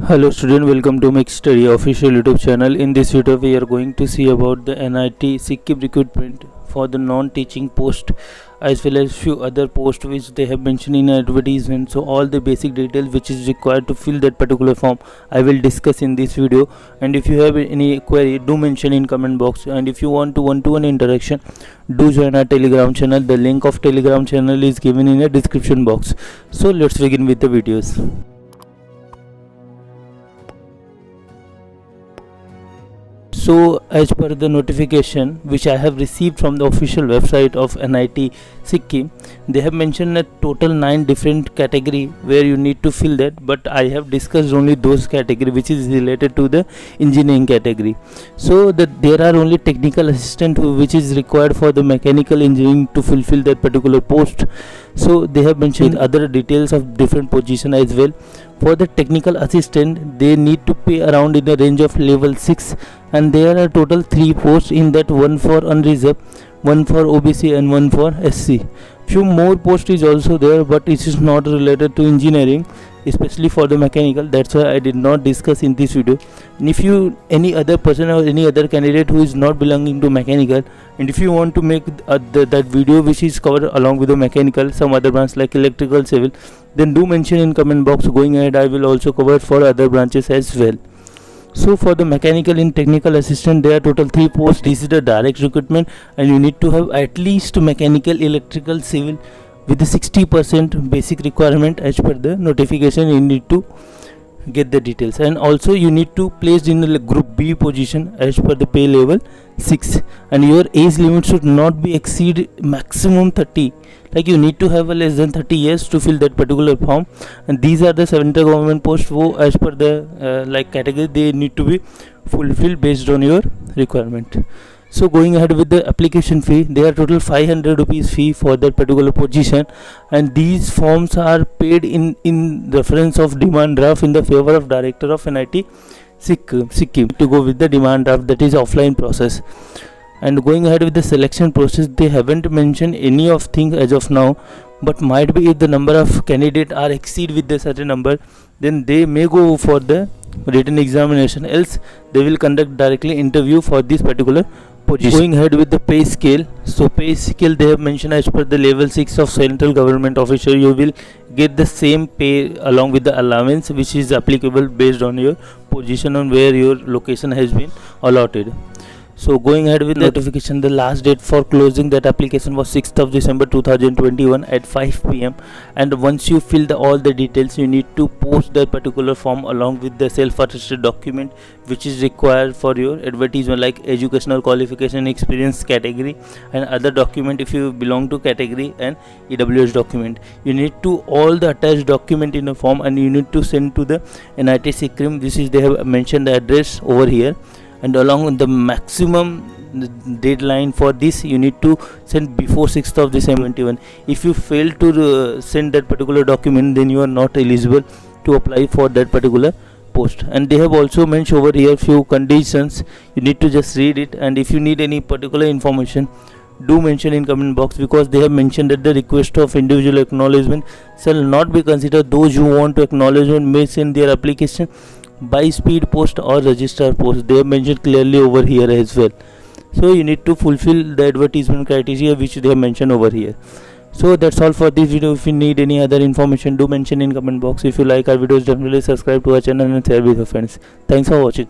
Hello student, welcome to Make Study official YouTube channel. In this video we are going to see about the NIT Sikkim recruitment for the non-teaching post as well as few other posts which they have mentioned in advertisement. So all the basic details which is required to fill that particular form I will discuss in this video, and if you have any query do mention in comment box, and if you want to one-to-one interaction do join our Telegram channel. The link of Telegram channel is given in the description box. So let's begin with the videos. So as per the notification which I have received from the official website of NIT Sikkim, they have mentioned a total 9 different category where you need to fill that, but I have discussed only those category which is related to the engineering category. So that there are only technical assistant which is required for the mechanical engineering to fulfill that particular post. So they have mentioned other details of different position as well. For the technical assistant they need to pay around in the range of level 6, and there are total 3 posts in that, one for unreserved, one for OBC and one for SC. Few more posts is also there, but it is not related to engineering, especially for the mechanical. That's why I did not discuss in this video. And if you any other person or any other candidate who is not belonging to mechanical, and if you want to make that video which is covered along with the mechanical some other branch like electrical, civil, then do mention in comment box. Going ahead I will also cover for other branches as well. So for the mechanical and technical assistant there are total 3 posts. This is the direct recruitment, and you need to have at least mechanical, electrical, civil with the 60% basic requirement as per the notification. You need to get the details, and also you need to place in the group B position as per the pay level 6, and your age limit should not be exceed maximum 30, like you need to have a less than 30 years to fill that particular form. And these are the central government posts who as per the like category they need to be fulfilled based on your requirement. So going ahead with the application fee, there are total 500 rupees fee for that particular position, and these forms are paid in reference of demand draft in the favor of director of NIT Sikkim to go with the demand draft, that is offline process. And going ahead with the selection process, they haven't mentioned any of things as of now, but might be if the number of candidates are exceed with the certain number, then they may go for the written examination, else they will conduct directly interview for this particular position. Going ahead with the pay scale, so pay scale they have mentioned as per the level 6 of central government official, you will get the same pay along with the allowance which is applicable based on your position on where your location has been allotted. So going ahead with notification, the last date for closing that application was 6th of December 2021 at 5 p.m. and once you fill all the details you need to post that particular form along with the self-attested document which is required for your advertisement, like educational qualification, experience category, and other document if you belong to category, and EWS document. You need to all the attached document in a form, and you need to send to the NIT Sikkim. This is they have mentioned the address over here, and along with the maximum deadline for this you need to send before 6th of December 2021. If you fail to send that particular document, then you are not eligible to apply for that particular post. And they have also mentioned over here few conditions, you need to just read it, and if you need any particular information do mention in comment box, because they have mentioned that the request of individual acknowledgement shall not be considered. Those who want to acknowledgement may send their application by speed post or register post. They have mentioned clearly over here as well. So you need to fulfill the advertisement criteria which they have mentioned over here. So that's all for this video. If you need any other information do mention in comment box. If you like our videos, definitely subscribe to our channel and share with your friends. Thanks for watching.